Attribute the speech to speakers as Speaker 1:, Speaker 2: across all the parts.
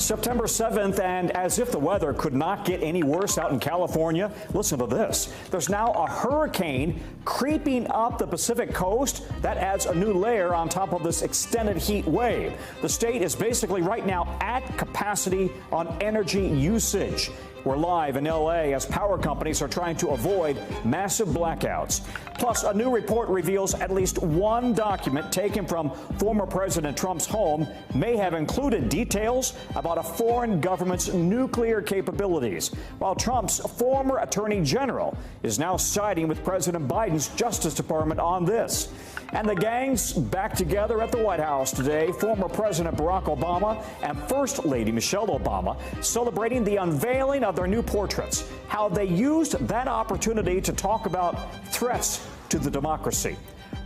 Speaker 1: September 7th, and as if the weather could not get any worse out in California, listen to this. There's now a hurricane creeping up the Pacific coast. That adds a new layer on top of this extended heat wave. The state is basically right now at capacity on energy usage. We're live in L.A. as power companies are trying to avoid massive blackouts. Plus, a new report reveals at least one document taken from former President Trump's home may have included details about a foreign government's nuclear capabilities, while Trump's former Attorney General is now siding with President Biden's Justice Department on this. And the gang's back together at the White House today. Former President Barack Obama and First Lady Michelle Obama celebrating the unveiling of their new portraits, how they used that opportunity to talk about threats to the democracy.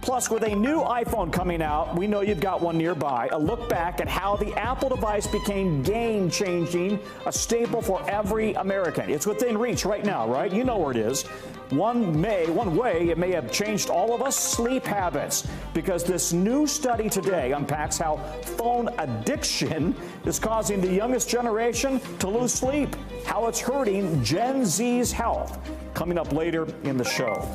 Speaker 1: Plus, with a new iPhone coming out, we know you've got one nearby, a look back at how the Apple device became game-changing, a staple for every American. It's within reach right now, right? You know where it is. One way it may have changed all of us sleep habits, because this new study today unpacks how phone addiction is causing the youngest generation to lose sleep, how it's hurting Gen Z's health. Coming up later in the show.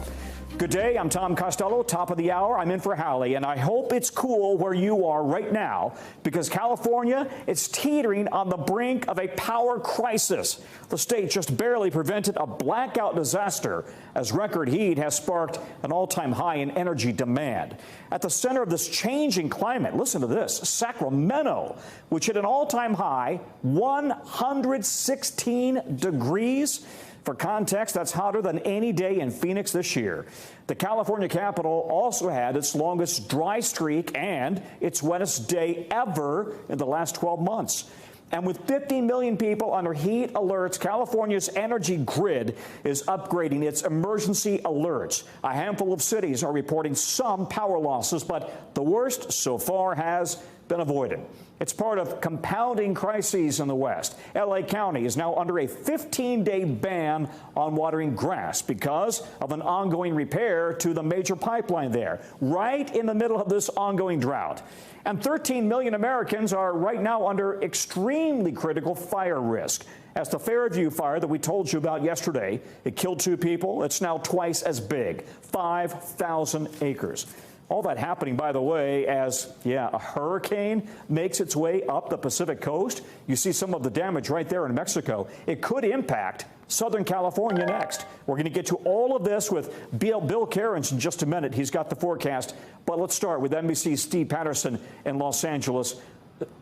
Speaker 1: Good day, I'm Tom Costello, top of the hour. I'm in for Hallie, and I hope it's cool where you are right now, because California is teetering on the brink of a power crisis. The state just barely prevented a blackout disaster as record heat has sparked an all-time high in energy demand. At the center of this changing climate, listen to this, Sacramento, which hit an all-time high, 116 degrees. For context, that's hotter than any day in Phoenix this year. The California capital also had its longest dry streak and its wettest day ever in the last 12 months. And with 15 million people under heat alerts, California's energy grid is upgrading its emergency alerts. A handful of cities are reporting some power losses, but the worst so far has been avoided. It's part of compounding crises in the West. L.A. County is now under a 15-day ban on watering grass because of an ongoing repair to the major pipeline there, right in the middle of this ongoing drought. And 13 million Americans are right now under extremely critical fire risk. As the Fairview fire that we told you about yesterday, it killed 2 people. It's now twice as big, 5,000 acres. All that happening, by the way, as, a hurricane makes its way up the Pacific coast. You see some of the damage right there in Mexico. It could impact Southern California next. We're going to get to all of this with Bill Cairns in just a minute. He's got the forecast. But let's start with NBC's Steve Patterson in Los Angeles.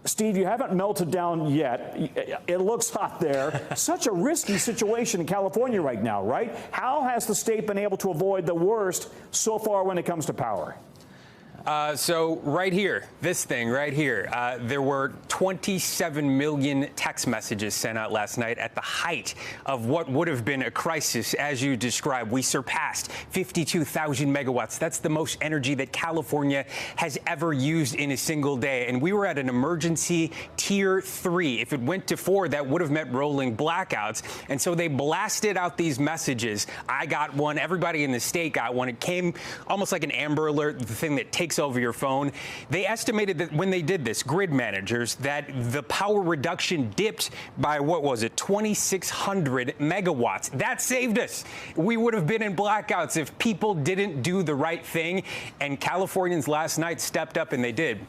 Speaker 1: Steve, you haven't melted down yet. It looks hot there. Such a risky situation in California right now, right? How has the state been able to avoid the worst so far when it comes to power?
Speaker 2: So right here, this thing right here, there were 27 million text messages sent out last night at the height of what would have been a crisis, as you described. We surpassed 52,000 megawatts. That's the most energy that California has ever used in a single day. And we were at an emergency tier 3. If it went to 4, that would have meant rolling blackouts. And so they blasted out these messages. I got one. Everybody in the state got one. It came almost like an Amber Alert, the thing that takes over your phone. They estimated that when they did this, grid managers, that the power reduction dipped by, 2,600 megawatts. That saved us. We would have been in blackouts if people didn't do the right thing. And Californians last night stepped up, and they did.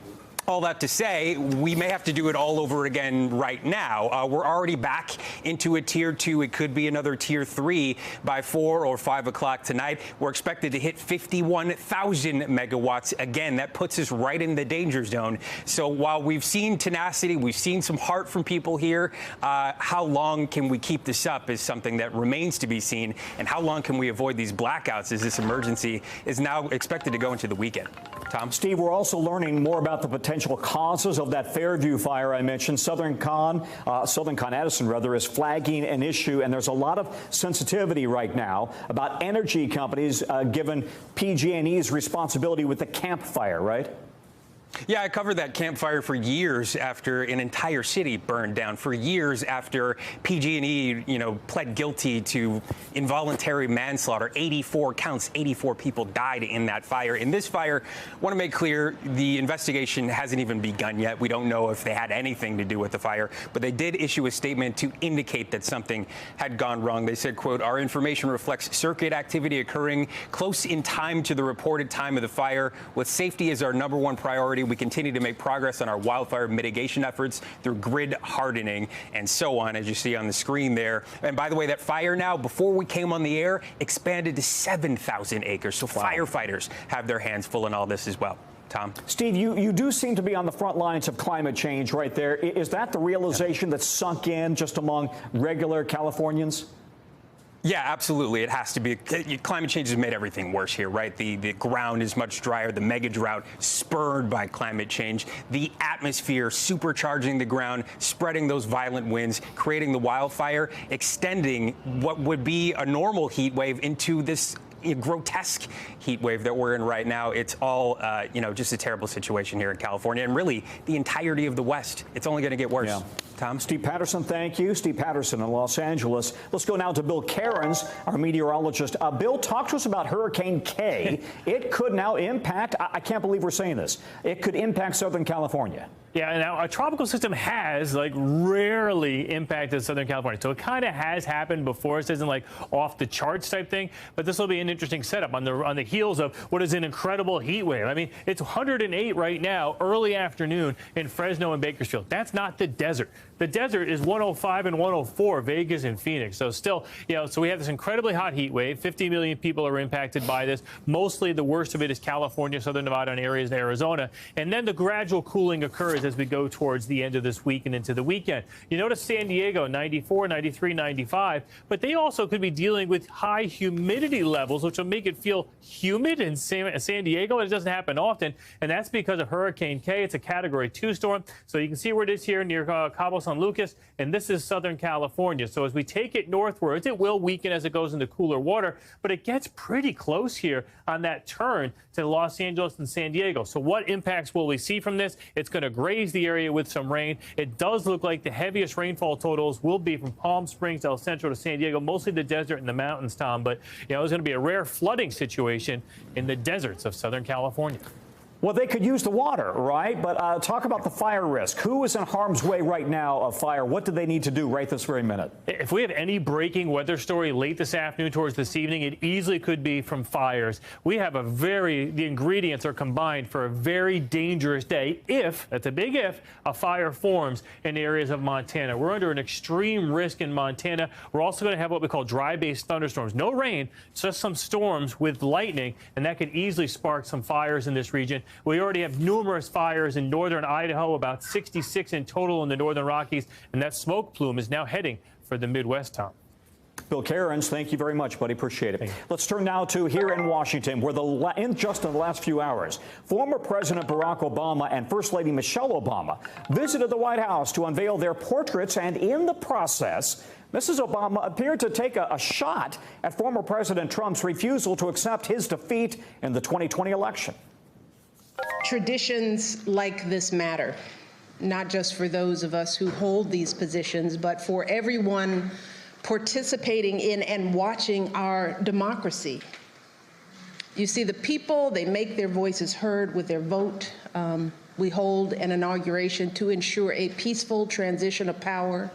Speaker 2: All that to say, we may have to do it all over again right now. We're already back into a tier 2. It could be another tier 3 by 4 or 5 o'clock tonight. We're expected to hit 51,000 megawatts again. That puts us right in the danger zone. So while we've seen tenacity, we've seen some heart from people here, how long can we keep this up is something that remains to be seen. And how long can we avoid these blackouts as this emergency is now expected to go into the weekend? Tom?
Speaker 1: Steve, we're also learning more about the potential causes of that Fairview fire I mentioned. Southern Con Edison, is flagging an issue, and there's a lot of sensitivity right now about energy companies given PG&E's responsibility with the Camp Fire, right?
Speaker 2: Yeah, I covered that campfire for years after an entire city burned down, for years after PG&E, pled guilty to involuntary manslaughter. 84 counts, 84 people died in that fire. In this fire, I want to make clear the investigation hasn't even begun yet. We don't know if they had anything to do with the fire, but they did issue a statement to indicate that something had gone wrong. They said, quote, "Our information reflects circuit activity occurring close in time to the reported time of the fire. With safety as our #1 priority, we continue to make progress on our wildfire mitigation efforts through grid hardening," and so on, as you see on the screen there. And by the way, that fire now, before we came on the air, expanded to 7,000 acres. So firefighters have their hands full in all this as well. Tom?
Speaker 1: Steve, you do seem to be on the front lines of climate change right there. Is that the realization that's sunk in just among regular Californians?
Speaker 2: Yeah, absolutely. It has to be. Climate change has made everything worse here, right? The ground is much drier. The mega drought spurred by climate change. The atmosphere supercharging the ground, spreading those violent winds, creating the wildfire, extending what would be a normal heat wave into this grotesque heat wave that we're in right now. It's all, just a terrible situation here in California, and really the entirety of the West. It's only going to get worse.
Speaker 1: Yeah.
Speaker 2: Tom?
Speaker 1: Steve Patterson, thank you. Steve Patterson in Los Angeles. Let's go now to Bill Cairns, our meteorologist. Bill, talk to us about Hurricane K. It could now impact, I can't believe we're saying this, it could impact Southern California.
Speaker 3: Yeah, now a tropical system has rarely impacted Southern California. So it kind of has happened before. This isn't off the charts type thing, but this will be an interesting setup on the heels of what is an incredible heat wave. I mean, it's 108 right now, early afternoon in Fresno and Bakersfield. That's not the desert. The desert is 105 and 104, Vegas and Phoenix. So still, so we have this incredibly hot heat wave. 50 million people are impacted by this. Mostly the worst of it is California, Southern Nevada, and areas in Arizona. And then the gradual cooling occurs as we go towards the end of this week and into the weekend. You notice San Diego, 94, 93, 95, but they also could be dealing with high humidity levels, which will make it feel humid in San Diego, and it doesn't happen often, and that's because of Hurricane K. It's a Category 2 storm, so you can see where it is here near Cabo San Lucas, and this is Southern California. So as we take it northwards, it will weaken as it goes into cooler water, but it gets pretty close here on that turn to Los Angeles and San Diego. So what impacts will we see from this? It's going to graze the area with some rain. It does look like the heaviest rainfall totals will be from Palm Springs, El Centro to San Diego, mostly the desert and the mountains, Tom. But, there's going to be a rare flooding situation in the deserts of Southern California.
Speaker 1: Well, they could use the water, right? But talk about the fire risk. Who is in harm's way right now of fire? What do they need to do right this very minute?
Speaker 3: If we have any breaking weather story late this afternoon towards this evening, it easily could be from fires. We have the ingredients are combined for a very dangerous day if, that's a big if, a fire forms in areas of Montana. We're under an extreme risk in Montana. We're also going to have what we call dry-based thunderstorms. No rain, just some storms with lightning, and that could easily spark some fires in this region. We already have numerous fires in northern Idaho, about 66 in total in the northern Rockies, and that smoke plume is now heading for the Midwest, Tom.
Speaker 1: Bill Cairns, thank you very much, buddy. Appreciate it. Let's turn now to here in Washington, where just in the last few hours, former President Barack Obama and First Lady Michelle Obama visited the White House to unveil their portraits, and in the process, Mrs. Obama appeared to take a shot at former President Trump's refusal to accept his defeat in the 2020 election.
Speaker 4: Traditions like this matter, not just for those of us who hold these positions, but for everyone participating in and watching our democracy. You see, the people, they make their voices heard with their vote. We hold an inauguration to ensure a peaceful transition of power.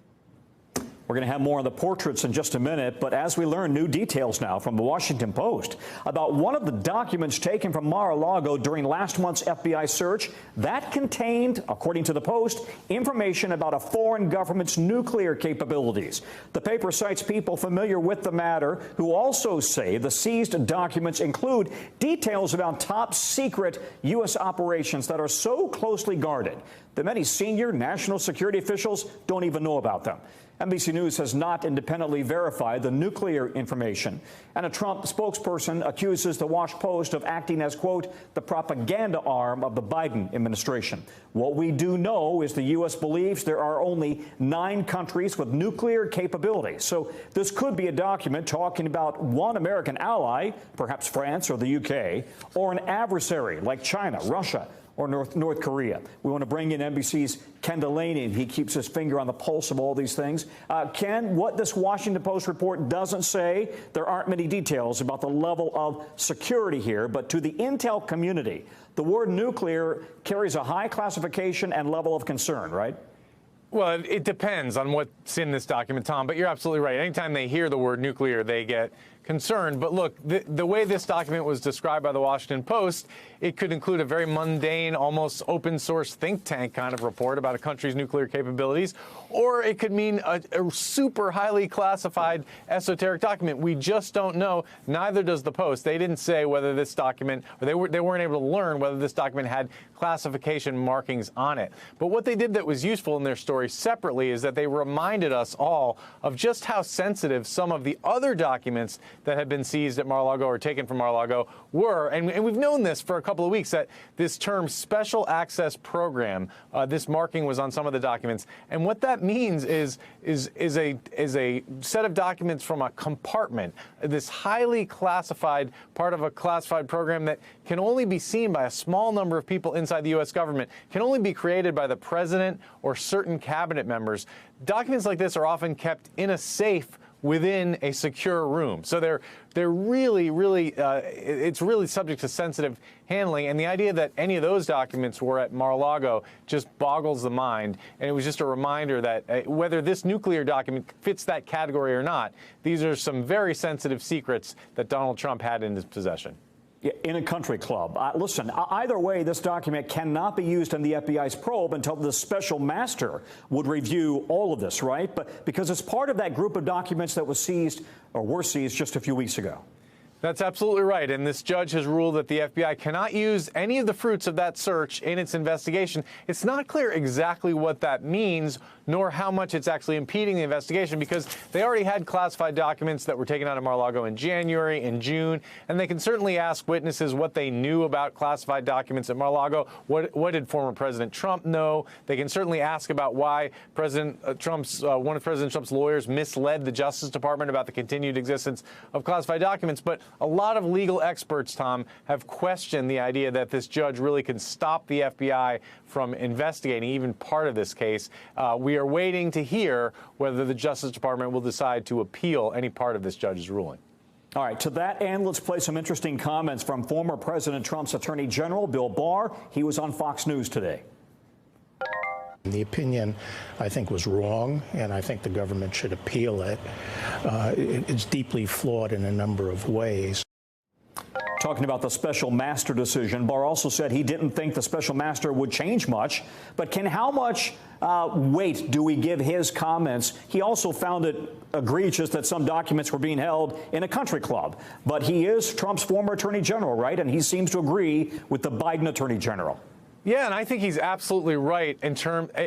Speaker 1: We're going to have more on the portraits in just a minute, but as we learn new details now from the Washington Post about one of the documents taken from Mar-a-Lago during last month's FBI search, that contained, according to the Post, information about a foreign government's nuclear capabilities. The paper cites people familiar with the matter who also say the seized documents include details about top secret U.S. operations that are so closely guarded that many senior national security officials don't even know about them. NBC News has not independently verified the nuclear information, and a Trump spokesperson accuses the Wash Post of acting as, quote, the propaganda arm of the Biden administration. What we do know is the U.S. believes there are only 9 countries with nuclear capabilities. So this could be a document talking about one American ally, perhaps France or the UK, or an adversary like China, Russia, or North Korea? We want to bring in NBC's Ken Delaney. He keeps his finger on the pulse of all these things. Ken, what this Washington Post report doesn't say, there aren't many details about the level of security here, but to the intel community, the word nuclear carries a high classification and level of concern, right?
Speaker 5: Well, it depends on what's in this document, Tom, but you're absolutely right. Anytime they hear the word nuclear, they get concerned. But look, the way this document was described by the Washington Post, it could include a very mundane, almost open source think tank kind of report about a country's nuclear capabilities, or it could mean a super highly classified esoteric document. We just don't know. Neither does the Post. They didn't say whether this document, or they weren't able to learn whether this document had classification markings on it. But what they did that was useful in their story separately is that they reminded us all of just how sensitive some of the other documents that had been seized at Mar-a-Lago or taken from Mar-a-Lago were. And we've known this for a couple of weeks, that this term special access program, this marking was on some of the documents. And what that means is a set of documents from a compartment, this highly classified part of a classified program that can only be seen by a small number of people inside the U.S. government, can only be created by the president or certain cabinet members. Documents like this are often kept in a safe within a secure room. So they're really, it's really subject to sensitive handling. And the idea that any of those documents were at Mar-a-Lago just boggles the mind. And it was just a reminder that whether this nuclear document fits that category or not, these are some very sensitive secrets that Donald Trump had in his possession.
Speaker 1: Yeah, in a country club. Listen, either way, this document cannot be used in the FBI's probe until the special master would review all of this, right? But because it's part of that group of documents that was seized or were seized just a few weeks ago.
Speaker 5: That's absolutely right. And this judge has ruled that the FBI cannot use any of the fruits of that search in its investigation. It's not clear exactly what that means, nor how much it's actually impeding the investigation, because they already had classified documents that were taken out of Mar-a-Lago in January and June, and they can certainly ask witnesses what they knew about classified documents at Mar-a-Lago. What did former President Trump know? They can certainly ask about why President Trump's one of President Trump's lawyers misled the Justice Department about the continued existence of classified documents. But a lot of legal experts, Tom, have questioned the idea that this judge really can stop the FBI from investigating even part of this case. We are waiting to hear whether the Justice Department will decide to appeal any part of this judge's ruling.
Speaker 1: All right, to that end, let's play some interesting comments from former President Trump's Attorney General, Bill Barr. He was on Fox News today.
Speaker 6: The opinion, I think, was wrong, and I think the government should appeal it. It's deeply flawed in a number of ways.
Speaker 1: Talking about the special master decision, Barr also said he didn't think the special master would change much. But how much weight do we give his comments? He also found it egregious that some documents were being held in a country club. But he is Trump's former attorney general, right? And he seems to agree with the Biden attorney general.
Speaker 5: Yeah, and I think he's absolutely right in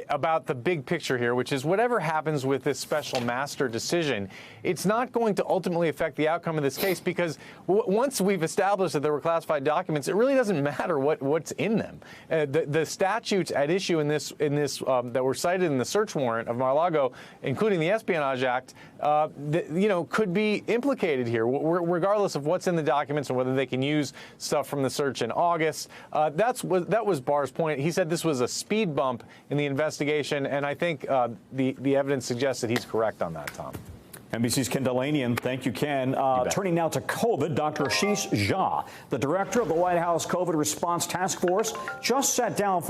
Speaker 5: about the big picture here, which is whatever happens with this special master decision, it's not going to ultimately affect the outcome of this case, because once we've established that there were classified documents, it really doesn't matter what's in them. The statutes at issue in this that were cited in the search warrant of Mar-a-Lago, including the Espionage Act, could be implicated here, regardless of what's in the documents and whether they can use stuff from the search in August. That was Barr's point. He said this was a speed bump in the investigation, and I think the evidence suggests that he's correct on that, Tom.
Speaker 1: NBC's Ken Delaney, and thank you, Ken. Turning now to COVID, Dr. Ashish Jha, the director of the White House COVID Response Task Force, just sat down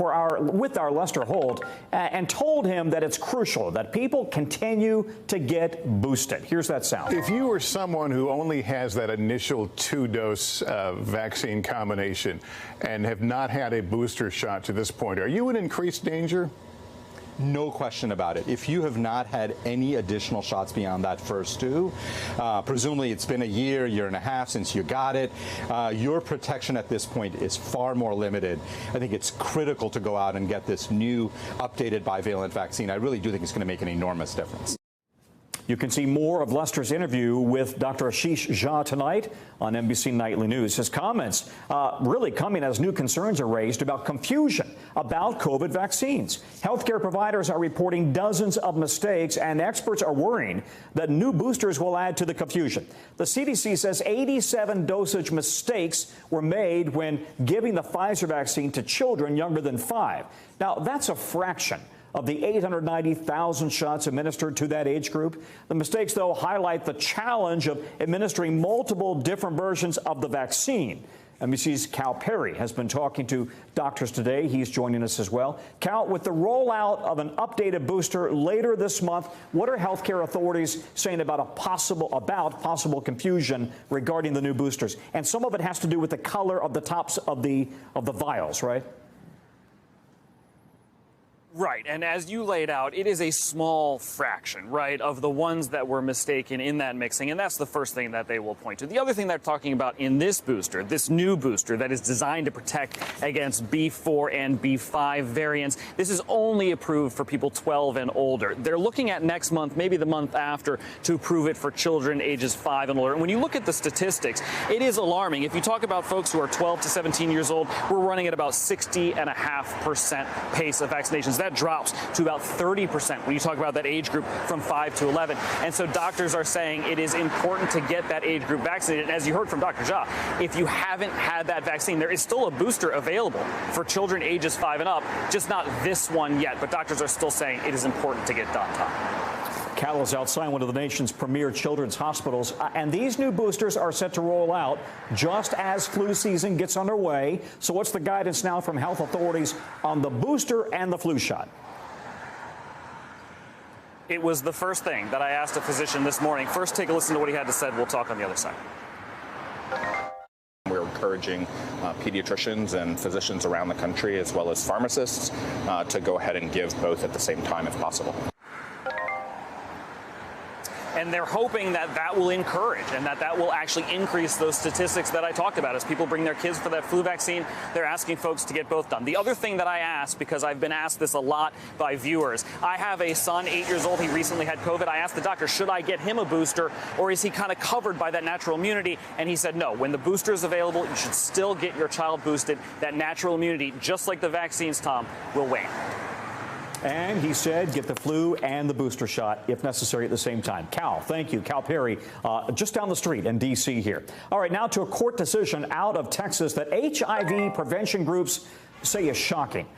Speaker 1: with our Lester Holt and told him that it's crucial that people continue to get boosted. Here's that sound.
Speaker 7: If you are someone who only has that initial 2-dose vaccine combination and have not had a booster shot to this point, are you in increased danger?
Speaker 8: No question about it. If you have not had any additional shots beyond that first two, presumably it's been a year and a half since you got it, your protection at this point is far more limited. I think it's critical to go out and get this new updated bivalent vaccine. I really do think it's going to make an enormous difference.
Speaker 1: You can see more of Lester's interview with Dr. Ashish Jha tonight on NBC Nightly News. His comments really coming as new concerns are raised about confusion about COVID vaccines. Healthcare providers are reporting dozens of mistakes, and experts are worrying that new boosters will add to the confusion. The CDC says 87 dosage mistakes were made when giving the Pfizer vaccine to children younger than 5. Now, that's a fraction of the 890,000 shots administered to that age group. The mistakes, though, highlight the challenge of administering multiple different versions of the vaccine. NBC's Cal Perry has been talking to doctors today. He's joining us as well. Cal, with the rollout of an updated booster later this month, what are healthcare authorities saying about possible confusion regarding the new boosters? And some of it has to do with the color of the tops of the vials, right?
Speaker 9: Right, and as you laid out, it is a small fraction, right, of the ones that were mistaken in that mixing, and that's the first thing that they will point to. The other thing they're talking about in this booster, this new booster that is designed to protect against B4 and B5 variants, this is only approved for people 12 and older. They're looking at next month, maybe the month after, to approve it for children ages 5 and older. And when you look at the statistics, it is alarming. If you talk about folks who are 12 to 17 years old, we're running at about 60.5% pace of vaccinations. That drops to about 30% when you talk about that age group from 5 to 11. And so doctors are saying it is important to get that age group vaccinated. And as you heard from Dr. Jha, if you haven't had that vaccine, there is still a booster available for children ages 5 and up, just not this one yet. But doctors are still saying it is important to get done, Tom.
Speaker 1: Cal is outside one of the nation's premier children's hospitals, and these new boosters are set to roll out just as flu season gets underway. So what's the guidance now from health authorities on the booster and the flu shot?
Speaker 9: It was the first thing that I asked a physician this morning. First, take a listen to what he had to say. We'll talk on the other side.
Speaker 10: We're encouraging pediatricians and physicians around the country, as well as pharmacists, to go ahead and give both at the same time if possible.
Speaker 9: And they're hoping that that will encourage and that will actually increase those statistics that I talked about. As people bring their kids for that flu vaccine, they're asking folks to get both done. The other thing that I asked, because I've been asked this a lot by viewers, I have a son, 8 years old. He recently had COVID. I asked the doctor, should I get him a booster, or is he kind of covered by that natural immunity? And he said, no, when the booster is available, you should still get your child boosted. That natural immunity, just like the vaccines, Tom, will wane.
Speaker 1: And he said get the flu and the booster shot, if necessary, at the same time. Cal, thank you. Cal Perry, just down the street in D.C. here. All right, now to a court decision out of Texas that HIV prevention groups say is shocking.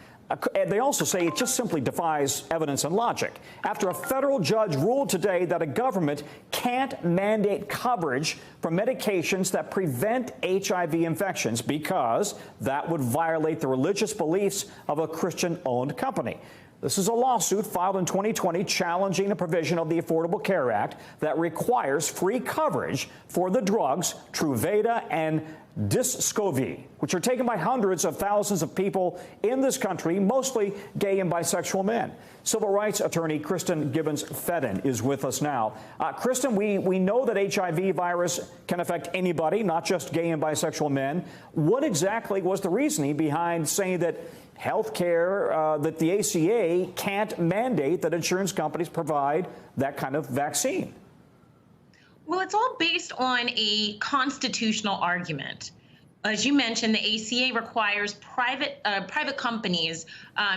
Speaker 1: They also say it just simply defies evidence and logic. After a federal judge ruled today that a government can't mandate coverage for medications that prevent HIV infections because that would violate the religious beliefs of a Christian-owned company. This is a lawsuit filed in 2020 challenging a provision of the Affordable Care Act that requires free coverage for the drugs Truvada and Descovy, which are taken by hundreds of thousands of people in this country, mostly gay and bisexual men. Civil rights attorney Kristen Gibbons-Fedden is with us now. Kristen, we know that HIV virus can affect anybody, not just gay and bisexual men. What exactly was the reasoning behind saying that healthcare, that the ACA can't mandate that insurance companies provide that kind of vaccine?
Speaker 11: Well, it's all based on a constitutional argument. As you mentioned, the ACA requires private companies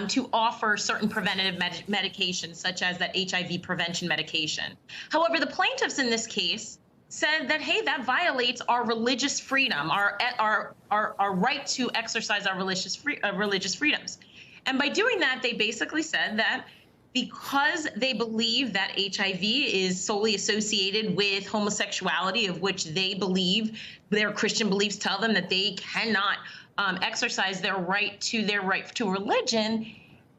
Speaker 11: to offer certain preventative medications, such as that HIV prevention medication. However, the plaintiffs in this case said that, hey, that violates our religious freedom, our right to exercise our religious freedoms. And by doing that, they basically said that because they believe that HIV is solely associated with homosexuality, of which they believe their Christian beliefs tell them that they cannot exercise their right to religion,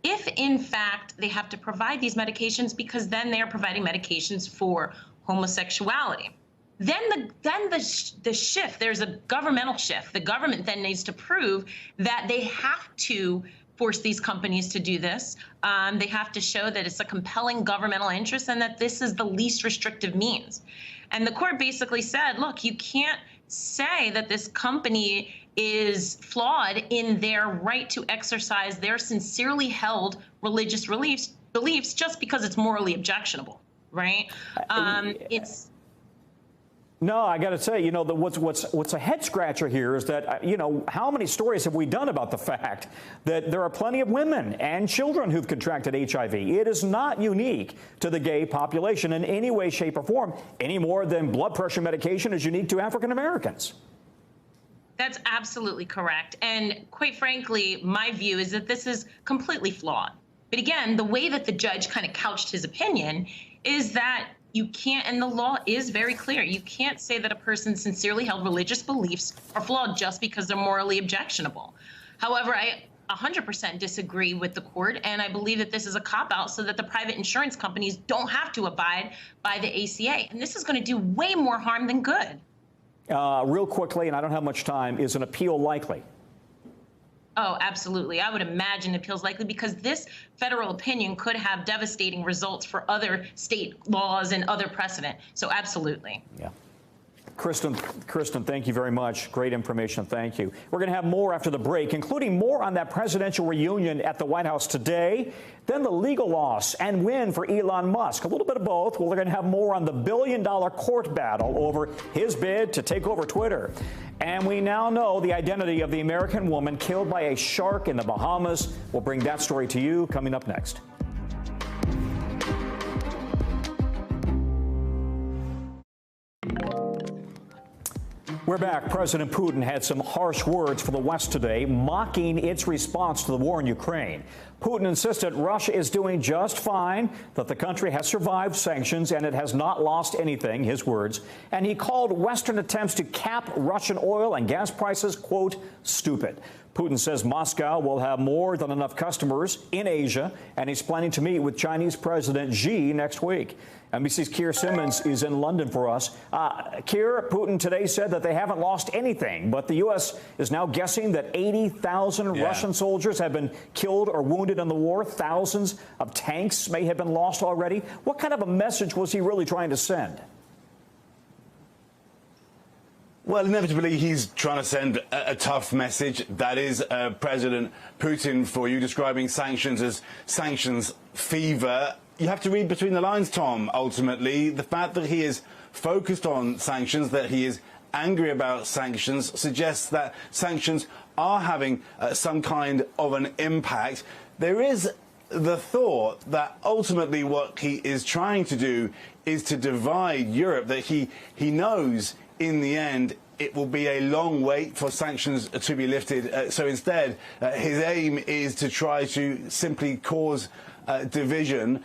Speaker 11: if in fact they have to provide these medications, because then they are providing medications for homosexuality. Then the shift, there's a governmental shift. The government then needs to prove that they have to force these companies to do this. They have to show that it's a compelling governmental interest and that this is the least restrictive means. And the court basically said, look, you can't say that this company is flawed in their right to exercise their sincerely held religious beliefs just because it's morally objectionable. right? It's
Speaker 1: No, I got to say, you know, what's a head scratcher here is that, you know, how many stories have we done about the fact that there are plenty of women and children who've contracted HIV? It is not unique to the gay population in any way, shape, or form, any more than blood pressure medication is unique to African Americans.
Speaker 11: That's absolutely correct. And quite frankly, my view is that this is completely flawed. But again, the way that the judge kind of couched his opinion is that you can't, and the law is very clear, you can't say that a person's sincerely held religious beliefs are flawed just because they're morally objectionable. However, I 100% disagree with the court, and I believe that this is a cop-out so that the private insurance companies don't have to abide by the ACA. And this is going to do way more harm than good.
Speaker 1: Real quickly, and I don't have much time, is an appeal likely?
Speaker 11: Oh, absolutely. I would imagine appeals likely because this federal opinion could have devastating results for other state laws and other precedent. So absolutely.
Speaker 1: Yeah. Kristen, thank you very much. Great information. Thank you. We're going to have more after the break, including more on that presidential reunion at the White House today, then the legal loss and win for Elon Musk. A little bit of both. We're going to have more on the billion-dollar court battle over his bid to take over Twitter. And we now know the identity of the American woman killed by a shark in the Bahamas. We'll bring that story to you coming up next. We're back. President Putin had some harsh words for the West today, mocking its response to the war in Ukraine. Putin insisted Russia is doing just fine, that the country has survived sanctions and it has not lost anything, his words. And he called Western attempts to cap Russian oil and gas prices, quote, stupid. Putin says Moscow will have more than enough customers in Asia, and he's planning to meet with Chinese President Xi next week. NBC's Keir Simmons is in London for us. Keir, Putin today said that they haven't lost anything, but the U.S. is now guessing that 80,000 Russian soldiers have been killed or wounded in the war. Thousands of tanks may have been lost already. What kind of a message was he really trying to send?
Speaker 12: Well, inevitably, he's trying to send a tough message. That is President Putin for you, describing sanctions as sanctions fever. You have to read between the lines, Tom, ultimately. The fact that he is focused on sanctions, that he is angry about sanctions, suggests that sanctions are having some kind of an impact. There is the thought that ultimately what he is trying to do is to divide Europe, that he knows in the end it will be a long wait for sanctions to be lifted. So instead, his aim is to try to simply cause division.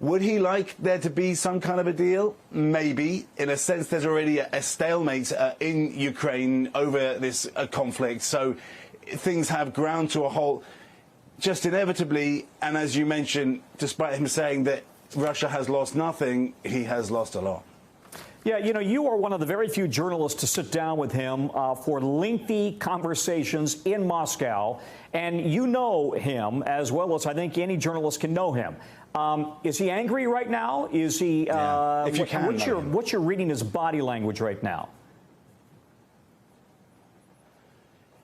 Speaker 12: Would he like there to be some kind of a deal? Maybe. In a sense, there's already a stalemate in Ukraine over this conflict. So things have ground to a halt just inevitably. And as you mentioned, despite him saying that Russia has lost nothing, he has lost a lot.
Speaker 1: Yeah, you know, you are one of the very few journalists to sit down with him for lengthy conversations in Moscow, and you know him as well as I think any journalist can know him. Is he angry right now? Is he?
Speaker 12: If you can,
Speaker 1: what's your reading his body language right now?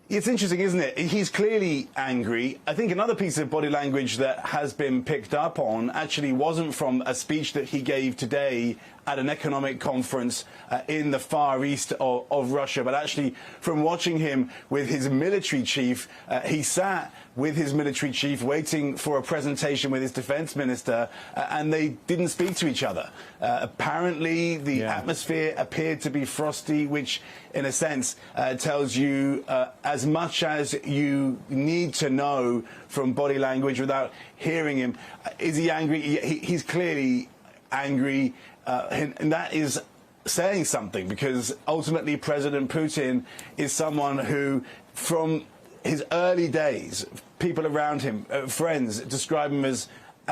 Speaker 12: It's interesting, isn't it? He's clearly angry. I think another piece of body language that has been picked up on actually wasn't from a speech that he gave today at an economic conference in the far east of Russia, but actually from watching him with his military chief. He sat with his military chief waiting for a presentation with his defense minister, and they didn't speak to each other. Apparently, the atmosphere appeared to be frosty, which in a sense tells you as much as you need to know from body language without hearing him. Is he angry? He's clearly angry, and that is saying something, because ultimately President Putin is someone who, from his early days, people around him, friends, describe him as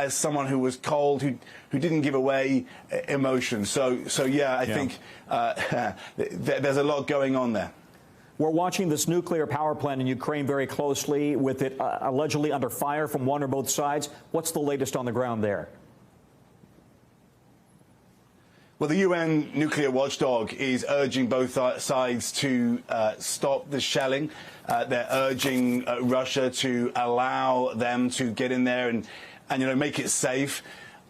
Speaker 12: someone who was cold, who didn't give away emotion. So yeah, I think there's a lot going on there.
Speaker 1: We're watching this nuclear power plant in Ukraine very closely, with it allegedly under fire from one or both sides. What's the latest on the ground there?
Speaker 12: Well, the UN nuclear watchdog is urging both sides to stop the shelling. They're urging Russia to allow them to get in there and make it safe.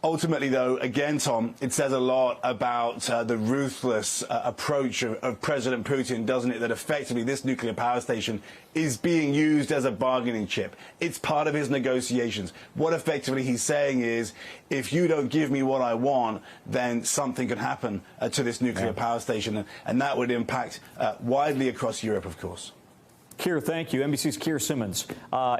Speaker 12: Ultimately, though, again, Tom, it says a lot about the ruthless approach of President Putin, doesn't it? That effectively this nuclear power station is being used as a bargaining chip. It's part of his negotiations. What effectively he's saying is, if you don't give me what I want, then something could happen to this nuclear power station, and that would impact widely across Europe, of course.
Speaker 1: Keir, thank you. NBC's Keir Simmons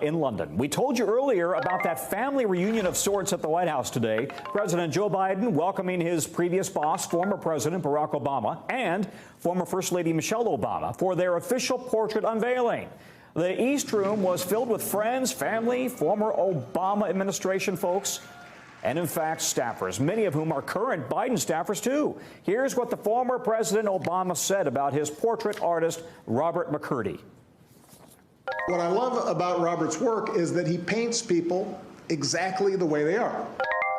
Speaker 1: in London. We told you earlier about that family reunion of sorts at the White House today. President Joe Biden welcoming his previous boss, former President Barack Obama, and former First Lady Michelle Obama for their official portrait unveiling. The East Room was filled with friends, family, former Obama administration folks, and in fact, staffers, many of whom are current Biden staffers, too. Here's what the former President Obama said about his portrait artist, Robert McCurdy.
Speaker 13: What I love about Robert's work is that he paints people exactly the way they are.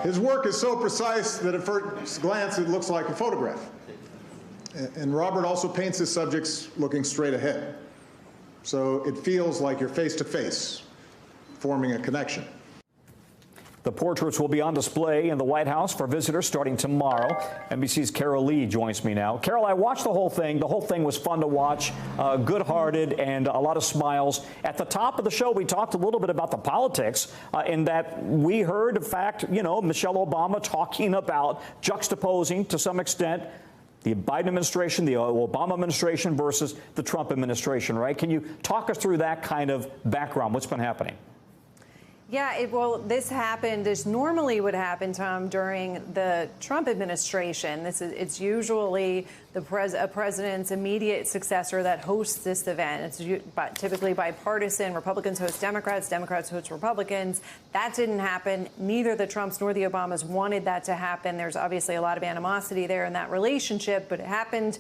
Speaker 13: His work is so precise that at first glance it looks like a photograph. And Robert also paints his subjects looking straight ahead. So it feels like you're face to face, forming a connection.
Speaker 1: The portraits will be on display in the White House for visitors starting tomorrow. NBC's Carol Lee joins me now. Carol, I watched the whole thing. The whole thing was fun to watch, good-hearted, and a lot of smiles. At the top of the show, we talked a little bit about the politics in that we heard, in fact, Michelle Obama talking about juxtaposing, to some extent, the Biden administration, the Obama administration versus the Trump administration, right? Can you talk us through that kind of background? What's been happening?
Speaker 14: Yeah, this happened. This normally would happen, Tom, during the Trump administration. It's usually a president's immediate successor that hosts this event. It's typically bipartisan. Republicans host Democrats. Democrats host Republicans. That didn't happen. Neither the Trumps nor the Obamas wanted that to happen. There's obviously a lot of animosity there in that relationship, but it happened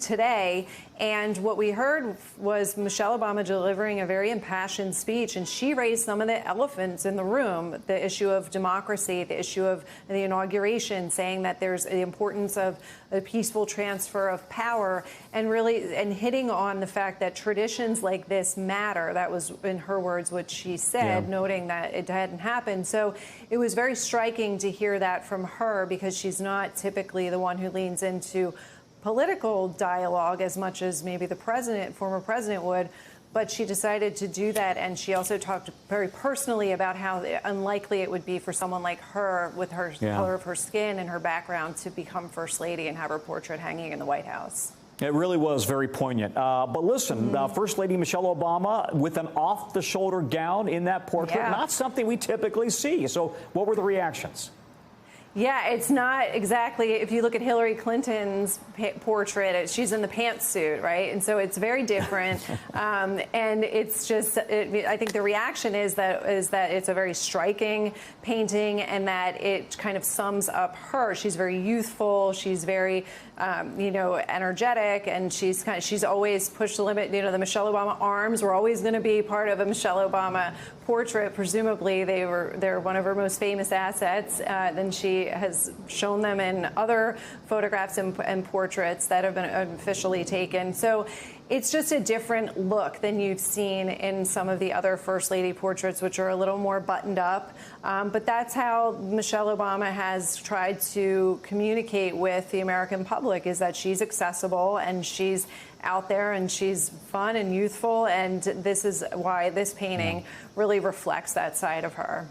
Speaker 14: today. And what we heard was Michelle Obama delivering a very impassioned speech, and she raised some of the elephants in the room, the issue of democracy, the issue of the inauguration, saying that there's the importance of a peaceful transfer of power, and hitting on the fact that traditions like this matter. That was, in her words, what she said, noting that it hadn't happened. So it was very striking to hear that from her, because she's not typically the one who leans into political dialogue as much as maybe the former president would, but she decided to do that. And she also talked very personally about how unlikely it would be for someone like her, with her color of her skin and her background, to become First Lady and have her portrait hanging in the White House.
Speaker 1: It really was very poignant. But listen, First Lady Michelle Obama with an off-the-shoulder gown in that portrait, not something we typically see. So what were the reactions?
Speaker 14: Yeah, it's not exactly. If you look at Hillary Clinton's portrait, she's in the pantsuit, right? And so it's very different. And it's just, I think the reaction is that it's a very striking painting, and that it kind of sums up her. She's very youthful. She's very, energetic, and she's always pushed the limit. The Michelle Obama arms were always going to be part of a Michelle Obama portrait. Presumably, they're one of her most famous assets. Then she has shown them in other photographs and portraits that have been officially taken. So it's just a different look than you've seen in some of the other First Lady portraits, which are a little more buttoned up. But that's how Michelle Obama has tried to communicate with the American public, is that she's accessible and she's out there and she's fun and youthful. And this is why this painting really reflects that side of her.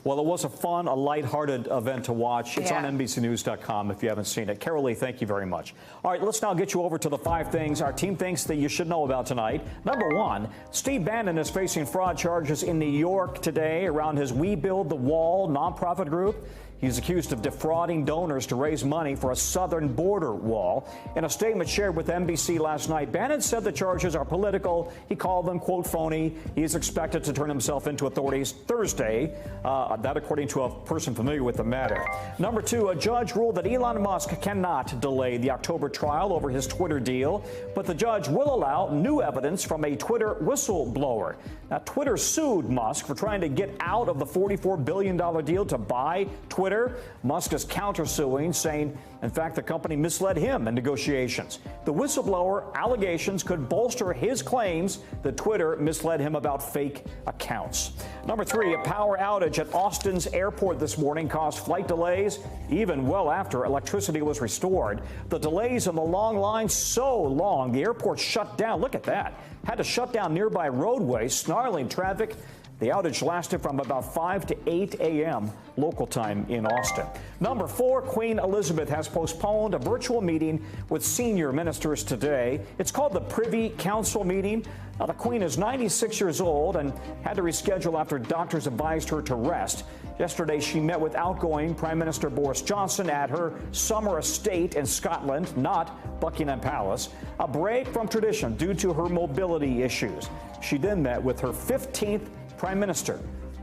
Speaker 1: Well, it was a fun, a lighthearted event to watch. It's on NBCNews.com if you haven't seen it. Carol Lee, thank you very much. All right, let's now get you over to the 5 things our team thinks that you should know about tonight. Number 1, Steve Bannon is facing fraud charges in New York today around his We Build the Wall nonprofit group. He's accused of defrauding donors to raise money for a southern border wall. In a statement shared with NBC last night, Bannon said the charges are political. He called them, quote, phony. He is expected to turn himself into authorities Thursday. That according to a person familiar with the matter. Number 2, a judge ruled that Elon Musk cannot delay the October trial over his Twitter deal, but the judge will allow new evidence from a Twitter whistleblower. Now, Twitter sued Musk for trying to get out of the $44 billion deal to buy Twitter Twitter. Musk is countersuing, saying, in fact, the company misled him in negotiations. The whistleblower allegations could bolster his claims that Twitter misled him about fake accounts. Number 3, a power outage at Austin's airport this morning caused flight delays, even well after electricity was restored. The delays in the long line so long, the airport shut down. Look at that. Had to shut down nearby roadways, snarling traffic. The outage lasted from about 5 to 8 a.m. local time in Austin. Number 4, Queen Elizabeth has postponed a virtual meeting with senior ministers today. It's called the Privy Council meeting. Now, the Queen is 96 years old and had to reschedule after doctors advised her to rest. Yesterday, she met with outgoing Prime Minister Boris Johnson at her summer estate in Scotland, not Buckingham Palace, a break from tradition due to her mobility issues. She then met with her 15th Prime Minister,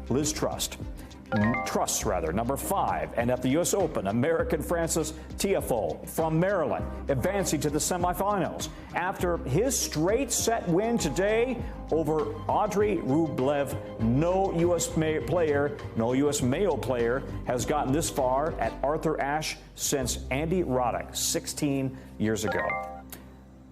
Speaker 1: Liz Truss. Number 5, and at the U.S. Open, American Francis Tiafoe from Maryland advancing to the semifinals after his straight set win today over Andrei Rublev. No U.S. male player has gotten this far at Arthur Ashe since Andy Roddick 16 years ago.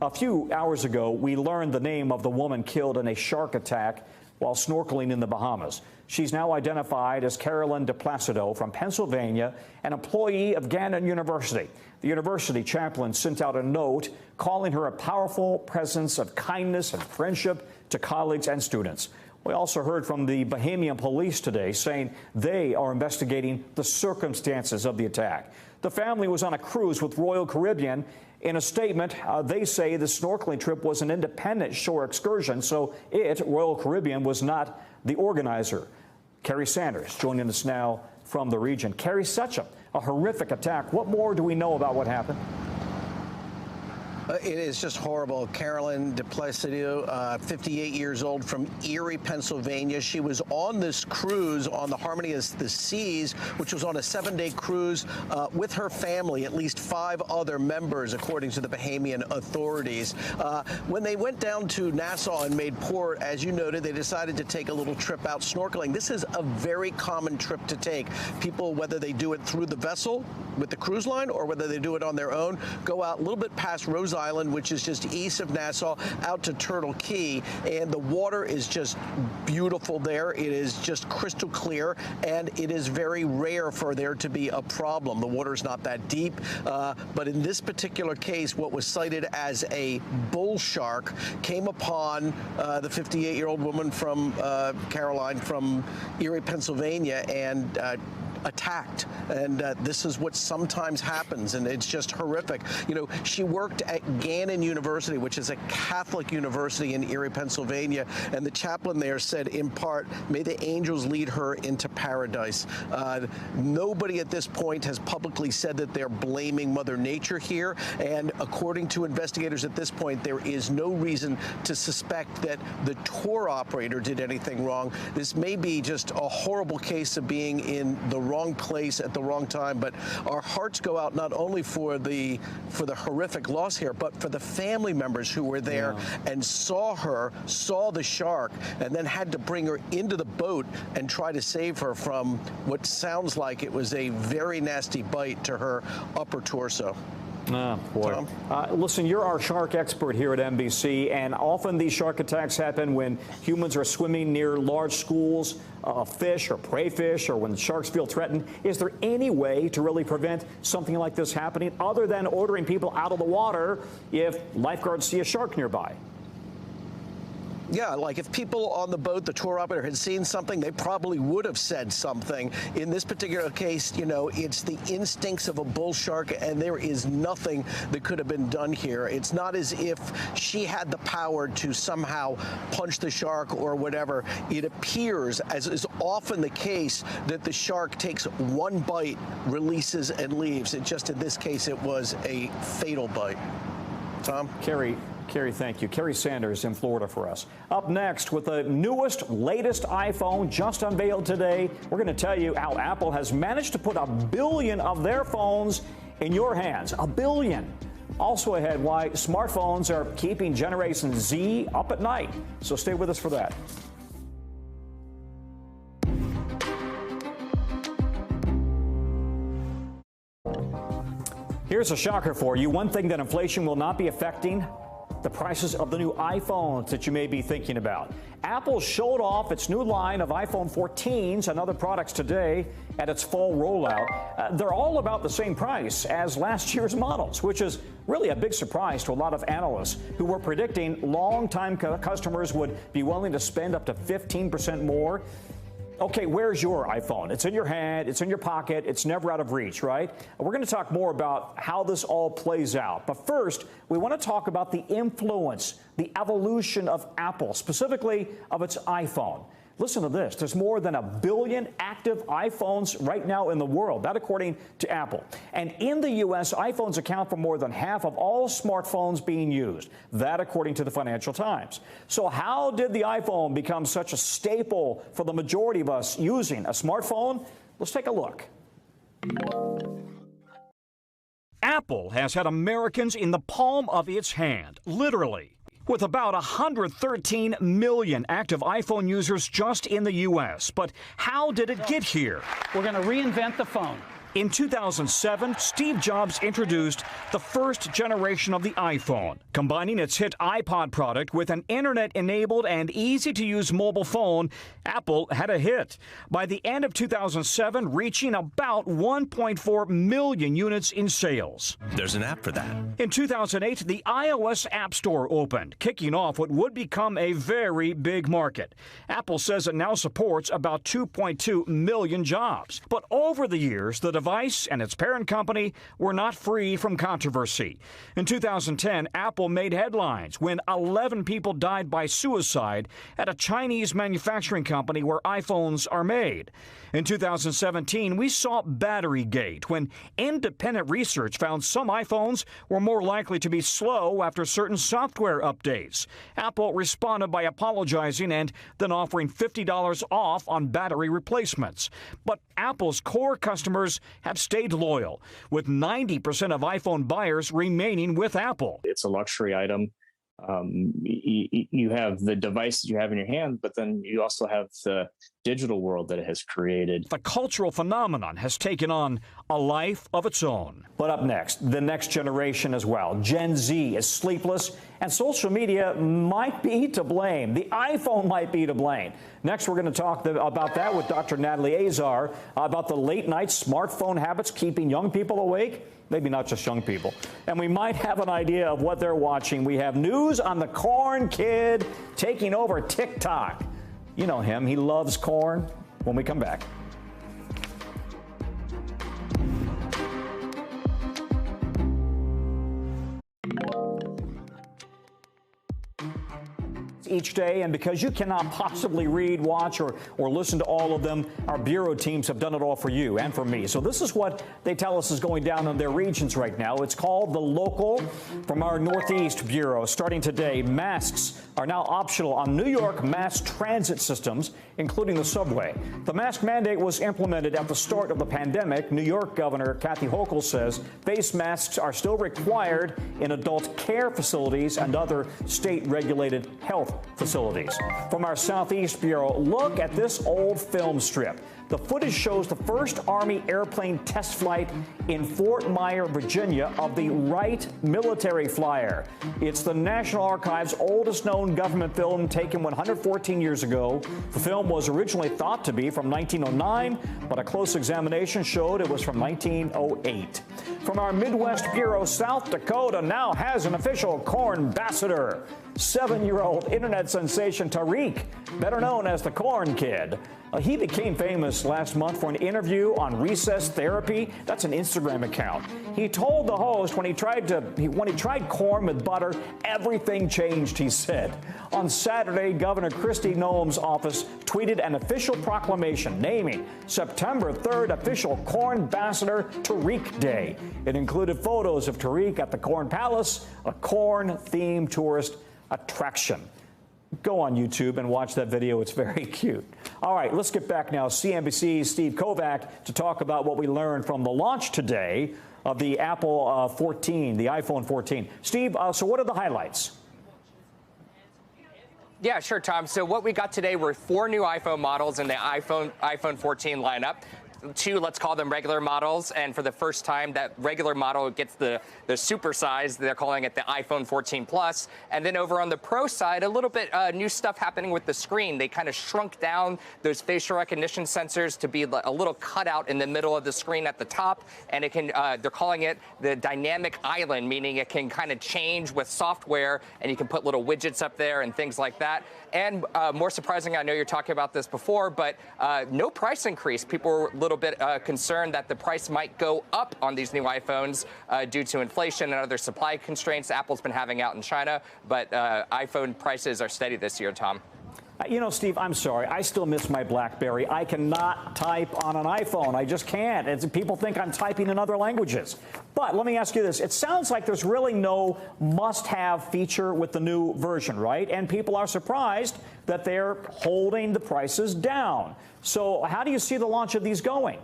Speaker 1: A few hours ago, we learned the name of the woman killed in a shark attack while snorkeling in the Bahamas. She's now identified as Carolyn DePlacido from Pennsylvania, an employee of Bannon University. The university chaplain sent out a note calling her a powerful presence of kindness and friendship to colleagues and students. We also heard from the Bahamian police today saying they are investigating the circumstances of the attack. The family was on a cruise with Royal Caribbean. In a statement, they say the snorkeling trip was an independent shore excursion, so Royal Caribbean, was not the organizer. Kerry Sanders joining us now from the region. Kerry, such a horrific attack. What more do we know about what happened?
Speaker 15: It is just horrible. Carolyn DePlacido, 58 years old, from Erie, Pennsylvania. She was on this cruise on the Harmony of the Seas, which was on a 7-day cruise with her family, at least 5 other members, according to the Bahamian authorities. When they went down to Nassau and made port, as you noted, they decided to take a little trip out snorkeling. This is a very common trip to take. People, whether they do it through the vessel with the cruise line or whether they do it on their own, go out a little bit past Rose Island, which is just east of Nassau, out to Turtle Key, and the water is just beautiful there. It is just crystal clear, and it is very rare for there to be a problem. The water is not that deep, but in this particular case, what was cited as a bull shark came upon the 58-year-old woman from Caroline from Erie, Pennsylvania, and attacked. And this is what sometimes happens, and it's just horrific. You know, she worked at Bannon University, which is a Catholic university in Erie, Pennsylvania, and the chaplain there said, in part, may the angels lead her into paradise. Nobody at this point has publicly said that they're blaming Mother Nature here, and according to investigators at this point, there is no reason to suspect that the tour operator did anything wrong. This may be just a horrible case of being in the wrong place at the wrong time, but our hearts go out not only for the horrific loss here, but for the family members who were there and saw the shark, and then had to bring her into the boat and try to save her from what sounds like it was a very nasty bite to her upper torso.
Speaker 1: Oh, boy. Listen, you're our shark expert here at NBC, and often these shark attacks happen when humans are swimming near large schools of fish or prey fish, or when sharks feel threatened. Is there any way to really prevent something like this happening other than ordering people out of the water if lifeguards see a shark nearby?
Speaker 15: Yeah, like if people on the boat, the tour operator, had seen something, they probably would have said something. In this particular case, you know, it's the instincts of a bull shark, and there is nothing that could have been done here. It's not as if she had the power to somehow punch the shark or whatever. It appears, as is often the case, that the shark takes one bite, releases, and leaves. It just, in this case, it was a fatal bite. Tom?
Speaker 1: Kerry, thank you. Kerry Sanders in Florida for us. Up next, with the latest iPhone just unveiled today, we're going to tell you how Apple has managed to put 1 billion of their phones in your hands. 1 billion. Also ahead, why smartphones are keeping Generation Z up at night. So stay with us for that. Here's a shocker for you. One thing that inflation will not be affecting: the prices of the new iPhones that you may be thinking about. Apple showed off its new line of iPhone 14s and other products today at its fall rollout. They're all about the same price as last year's models, which is really a big surprise to a lot of analysts who were predicting longtime customers would be willing to spend up to 15% more. Okay, where's your iPhone? It's in your hand, it's in your pocket, it's never out of reach, right? We're going to talk more about how this all plays out. But first, we want to talk about the influence, the evolution of Apple, specifically of its iPhone. Listen to this. There's more than 1 billion active iPhones right now in the world. That according to Apple. And in the U.S., iPhones account for more than half of all smartphones being used. That according to the Financial Times. So how did the iPhone become such a staple for the majority of us using a smartphone? Let's take a look. Apple has had Americans in the palm of its hand, literally. With about 113 million active iPhone users just in the U.S. But how did it get here?
Speaker 16: We're going to reinvent the phone.
Speaker 1: In 2007, Steve Jobs introduced the first generation of the iPhone, combining its hit iPod product with an internet-enabled and easy-to-use mobile phone. Apple had a hit. By the end of 2007, reaching about 1.4 million units in sales.
Speaker 17: There's an app for that.
Speaker 1: In 2008, the iOS App Store opened, kicking off what would become a very big market. Apple says it now supports about 2.2 million jobs. But over the years, the device and its parent company were not free from controversy. In 2010, Apple made headlines when 11 people died by suicide at a Chinese manufacturing company where iPhones are made. In 2017, we saw Batterygate when independent research found some iPhones were more likely to be slow after certain software updates. Apple responded by apologizing and then offering $50 off on battery replacements. But Apple's core customers have stayed loyal, with 90% of iPhone buyers remaining with Apple.
Speaker 18: It's a luxury item. You have the devices you have in your hand, but then you also have the digital world that it has created.
Speaker 1: The cultural phenomenon has taken on a life of its own. But up next, the next generation as well. Gen Z is sleepless, and social media might be to blame. The iPhone might be to blame. Next, we're going to talk about that with Dr. Natalie Azar about the late-night smartphone habits keeping young people awake. Maybe not just young people. And we might have an idea of what they're watching. We have news on the corn kid taking over TikTok. You know him. He loves corn. When we come back. Each day, and because you cannot possibly read, watch, or listen to all of them, our bureau teams have done it all for you and for me. So this is what they tell us is going down in their regions right now. It's called The Local from our Northeast Bureau. Starting today, masks are now optional on New York mass transit systems, including the subway. The mask mandate was implemented at the start of the pandemic. New York Governor Kathy Hochul says face masks are still required in adult care facilities and other state-regulated health facilities. From our Southeast Bureau, look at this old film strip. The footage shows the first Army airplane test flight in Fort Myer, Virginia, of the Wright military flyer. It's the National Archives' oldest known government film, taken 114 years ago. The film was originally thought to be from 1909, but a close examination showed it was from 1908. From our Midwest Bureau, South Dakota now has an official corn ambassador. 7-year-old internet sensation Tariq, better known as the Corn Kid. He became famous last month for an interview on recess therapy. That's an Instagram account. He told the host when he tried corn with butter, everything changed, he said. On Saturday, Governor Kristi Noem's office tweeted an official proclamation naming September 3rd official Corn Ambassador Tariq Day. It included photos of Tariq at the Corn Palace, a corn-themed tourist attraction. Go on YouTube and watch that video. It's very cute. All right, let's get back now. CNBC's Steve Kovac to talk about what we learned from the launch today of the Apple 14, the iPhone 14. Steve, so what are the highlights?
Speaker 19: Yeah, sure, Tom. So what we got today were 4 new iPhone models in the iPhone 14 lineup.
Speaker 17: two, let's call them regular models, and for the first time, that regular model gets the super size. They're calling it the iPhone 14 Plus. And then over on the Pro side, a little bit new stuff happening with the screen. They kind of shrunk down those facial recognition sensors to be a little cutout in the middle of the screen at the top, and it can. They're calling it the dynamic island, meaning it can kind of change with software, and you can put little widgets up there and things like that. And more surprising, I know you're talking about this before, but no price increase. People were a little bit concerned that the price might go up on these new iPhones due to inflation and other supply constraints Apple's been having out in China. But iPhone prices are steady this year, Tom.
Speaker 1: You know, Steve, I'm sorry. I still miss my BlackBerry. I cannot type on an iPhone. I just can't. People think I'm typing in other languages. But let me ask you this. It sounds like there's really no must-have feature with the new version, right? And people are surprised that they're holding the prices down. So how do you see the launch of these going?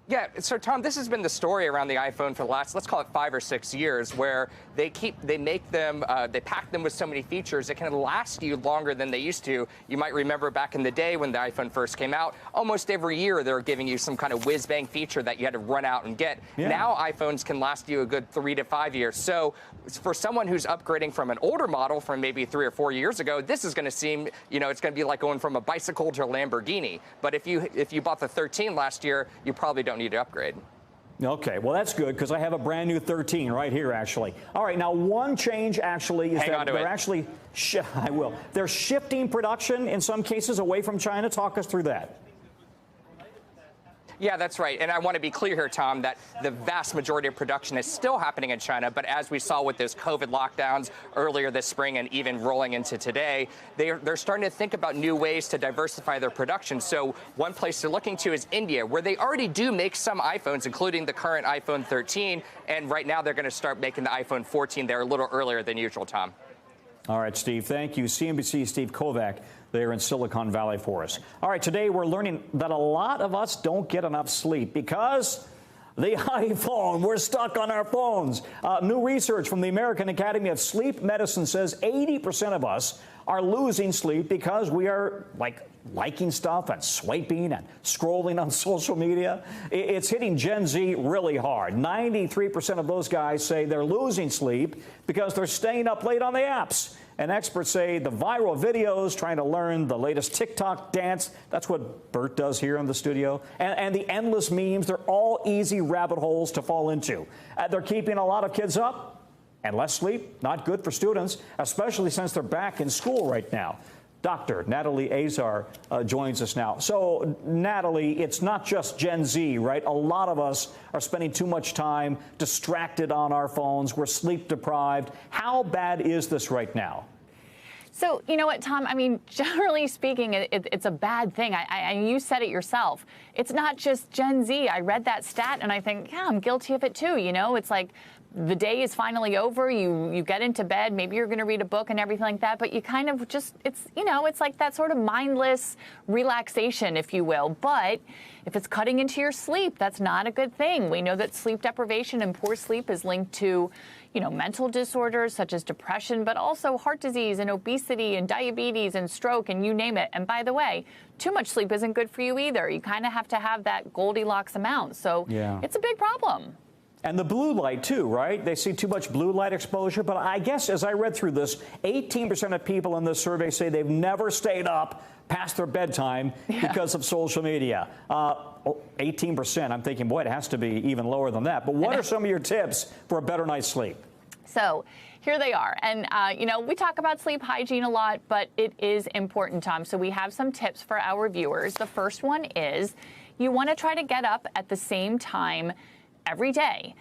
Speaker 17: Yeah, so Tom, this has been the story around the iPhone for the last, let's call it 5 or 6 years, where they pack them with so many features, it can last you longer than they used to. You might remember back in the day when the iPhone first came out, almost every year they were giving you some kind of whiz-bang feature that you had to run out and get. Yeah. Now iPhones can last you a good 3 to 5 years. So for someone who's upgrading from an older model from maybe 3 or 4 years ago, this is going to seem, it's going to be like going from a bicycle to a Lamborghini. But if you bought the 13 last year, you probably don't need to upgrade.
Speaker 1: Okay, well, that's good because I have a brand new 13 right here, actually. All right, now one change actually is that they're actually, they're shifting production in some cases away from China. Talk us through that.
Speaker 17: Yeah, that's right. And I want to be clear here, Tom, that the vast majority of production is still happening in China. But as we saw with those COVID lockdowns earlier this spring and even rolling into today, they're starting to think about new ways to diversify their production. So one place they're looking to is India, where they already do make some iPhones, including the current iPhone 13. And right now they're going to start making the iPhone 14 there a little earlier than usual, Tom.
Speaker 1: All right, Steve, thank you. CNBC's Steve Kovac there in Silicon Valley for us. All right, today we're learning that a lot of us don't get enough sleep because the iPhone, we're stuck on our phones. New research from the American Academy of Sleep Medicine says 80% of us are losing sleep because we are liking stuff and swiping and scrolling on social media. It's hitting Gen Z really hard. 93% of those guys say they're losing sleep because they're staying up late on the apps. And experts say the viral videos trying to learn the latest TikTok dance, that's what Bert does here in the studio, and the endless memes, they're all easy rabbit holes to fall into. They're keeping a lot of kids up, and less sleep, not good for students, especially since they're back in school right now. Dr. Natalie Azar joins us now. So, Natalie, it's not just Gen Z, right? A lot of us are spending too much time distracted on our phones. We're sleep deprived. How bad is this right now?
Speaker 19: So, you know what, Tom? I mean, generally speaking, it's a bad thing. You said it yourself. It's not just Gen Z. I read that stat and I think, yeah, I'm guilty of it too. It's like the day is finally over. You get into bed. Maybe you're going to read a book and everything like that. But you kind of just, it's like that sort of mindless relaxation, if you will. But if it's cutting into your sleep, that's not a good thing. We know that sleep deprivation and poor sleep is linked to mental disorders such as depression, but also heart disease and obesity and diabetes and stroke and you name it. And by the way, too much sleep isn't good for you either. You kind of have to have that Goldilocks amount. So It's a big problem.
Speaker 1: And the blue light, too, right? They see too much blue light exposure. But I guess as I read through this, 18% of people in this survey say they've never stayed up past their bedtime because of social media. 18%. I'm thinking, boy, it has to be even lower than that. But what are some of your tips for a better night's sleep?
Speaker 19: So here they are. And, we talk about sleep hygiene a lot, but it is important, Tom. So we have some tips for our viewers. The first one is you want to try to get up at the same time every day.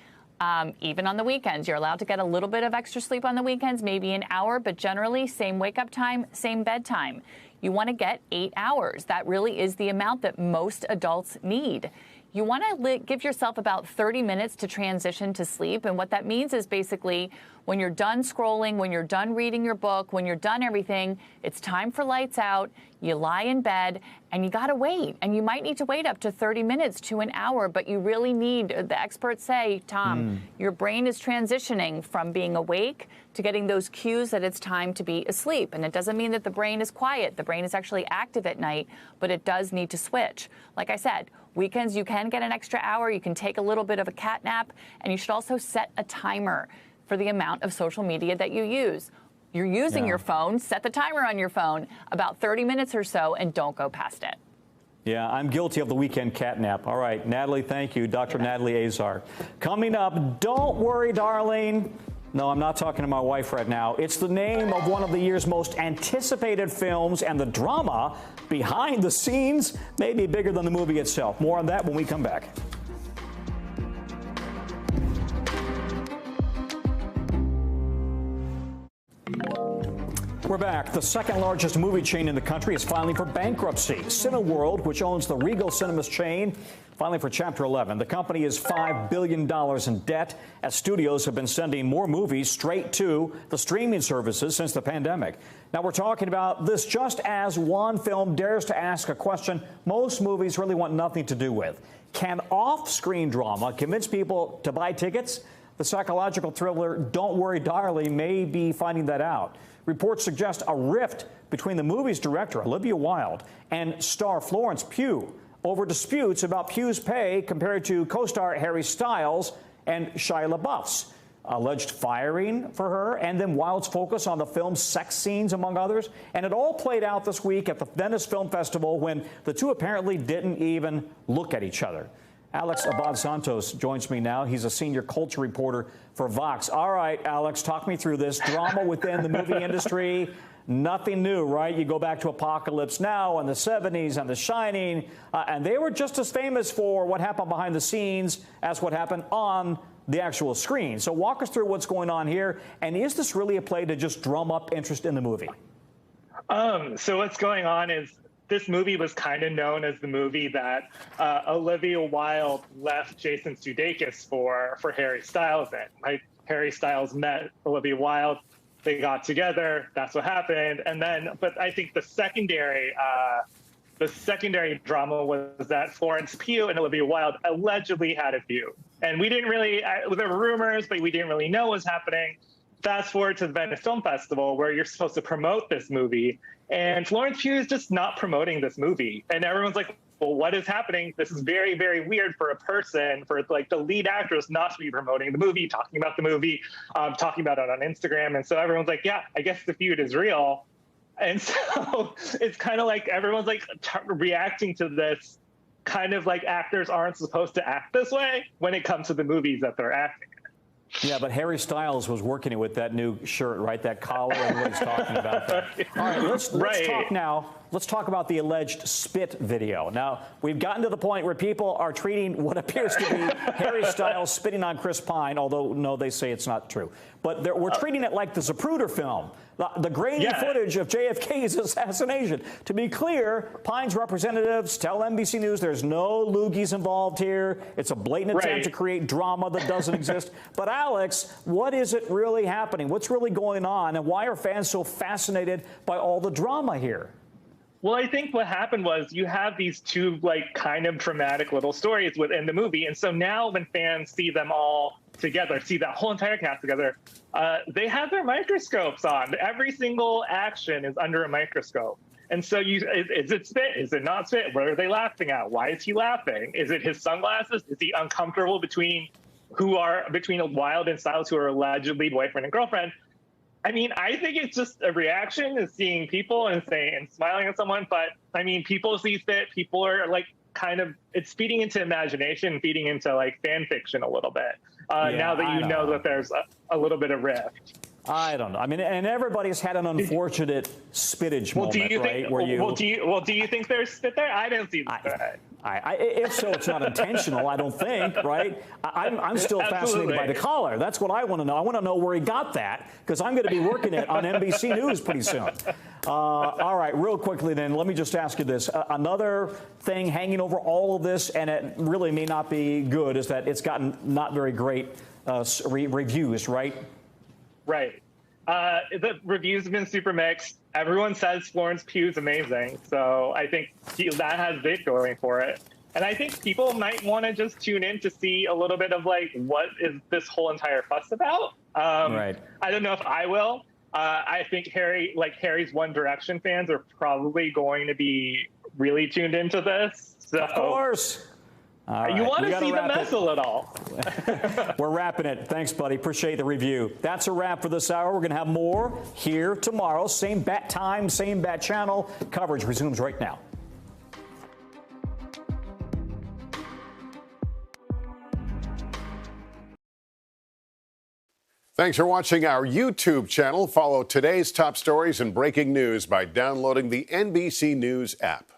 Speaker 19: Even on the weekends, you're allowed to get a little bit of extra sleep on the weekends, maybe an hour, but generally same wake up time, same bedtime. You want to get 8 hours. That really is the amount that most adults need. you want to give yourself about 30 minutes to transition to sleep. And what that means is basically when you're done scrolling, when you're done reading your book, when you're done everything, it's time for lights out. You lie in bed and you got to wait. And you might need to wait up to 30 minutes to an hour, but you really need, the experts say, Tom, your brain is transitioning from being awake to getting those cues that it's time to be asleep. And it doesn't mean that the brain is quiet. The brain is actually active at night, but it does need to switch. Like I said, weekends you can get an extra hour. You can take a little bit of a cat nap, and you should also set a timer for the amount of social media that you use. You're using your phone, set the timer on your phone, about 30 minutes or so, and don't go past it.
Speaker 1: Yeah, I'm guilty of the weekend cat nap. All right, Natalie, thank you. Dr. Natalie Azar. Coming up, don't worry, darling. No, I'm not talking to my wife right now. It's the name of one of the year's most anticipated films, and the drama behind the scenes may be bigger than the movie itself. More on that when we come back. We're back. The second largest movie chain in the country is filing for bankruptcy. Cineworld, which owns the Regal Cinemas chain, filing for Chapter 11. The company is $5 billion in debt, as studios have been sending more movies straight to the streaming services since the pandemic. Now, we're talking about this just as one film dares to ask a question most movies really want nothing to do with. Can off-screen drama convince people to buy tickets? The psychological thriller Don't Worry, Darling may be finding that out. Reports suggest a rift between the movie's director, Olivia Wilde, and star Florence Pugh over disputes about Pugh's pay compared to co-star Harry Styles and Shia LaBeouf's. Alleged firing for her, and then Wilde's focus on the film's sex scenes, among others. And it all played out this week at the Venice Film Festival when the two apparently didn't even look at each other. Alex Abad-Santos joins me now. He's a senior culture reporter for Vox. All right, Alex, talk me through this. Drama within the movie industry, nothing new, right? You go back to Apocalypse Now and the 70s and The Shining, and they were just as famous for what happened behind the scenes as what happened on the actual screen. So walk us through what's going on here, and is this really a play to just drum up interest in the movie?
Speaker 20: So what's going on is this movie was kind of known as the movie that Olivia Wilde left Jason Sudeikis for Harry Styles in. Right? Harry Styles met Olivia Wilde. They got together. That's what happened. And then, but I think the secondary drama was that Florence Pugh and Olivia Wilde allegedly had a feud. And we didn't really, there were rumors, but we didn't really know what was happening. Fast forward to the Venice Film Festival, where you're supposed to promote this movie, and Florence Pugh is just not promoting this movie. And everyone's like, well, what is happening? This is very, very weird for a person, for like the lead actress not to be promoting the movie, talking about the movie, talking about it on Instagram. And so everyone's like, yeah, I guess the feud is real. And so it's kind of like everyone's like reacting to this kind of like actors aren't supposed to act this way when it comes to the movies that they're acting.
Speaker 1: Yeah, but Harry Styles was working it with that new shirt, right? That collar and what he's talking about there. All right, let's talk now. Let's talk about the alleged spit video. Now, we've gotten to the point where people are treating what appears to be Harry Styles spitting on Chris Pine, although, no, they say it's not true. But we're treating it like the Zapruder film, the grainy footage of JFK's assassination. To be clear, Pine's representatives tell NBC News there's no loogies involved here. It's a blatant attempt to create drama that doesn't exist. But Alex, what is it really happening? What's really going on? And why are fans so fascinated by all the drama here?
Speaker 20: Well, I think what happened was you have these two like kind of dramatic little stories within the movie. And so now when fans see them all together, see that whole entire cast together, they have their microscopes on. Every single action is under a microscope. And so is it spit? Is it not spit? What are they laughing at? Why is he laughing? Is it his sunglasses? Is he uncomfortable between Wilde and Styles, who are allegedly boyfriend and girlfriend? I mean, I think it's just a reaction to seeing people and smiling at someone. But I mean, people see spit. People are like it's feeding into imagination, feeding into like fan fiction a little bit. Now that you know that there's a little bit of rift.
Speaker 1: I don't know. I mean, and everybody's had an unfortunate spittage moment, right?
Speaker 20: Do you think there's spit there? I didn't see that.
Speaker 1: If so, it's not intentional, I don't think, right? I'm still fascinated by the collar. That's what I want to know. I want to know where he got that, because I'm going to be working it on NBC News pretty soon. All right, real quickly then, let me just ask you this. Another thing hanging over all of this, and it really may not be good, is that it's gotten not very great reviews, right?
Speaker 20: Right. The reviews have been super mixed. Everyone says Florence Pugh's amazing, so I think that has it going for it. And I think people might want to just tune in to see a little bit of like, what is this whole entire fuss about? Right. I don't know if I will. I think Harry's One Direction fans are probably going to be really tuned into this. So,
Speaker 1: of course. Right.
Speaker 20: You want to see the mess a little.
Speaker 1: We're wrapping it. Thanks, buddy. Appreciate the review. That's a wrap for this hour. We're going to have more here tomorrow. Same bat time, same bat channel. Coverage resumes right now.
Speaker 21: Thanks for watching our YouTube channel. Follow today's top stories and breaking news by downloading the NBC News app.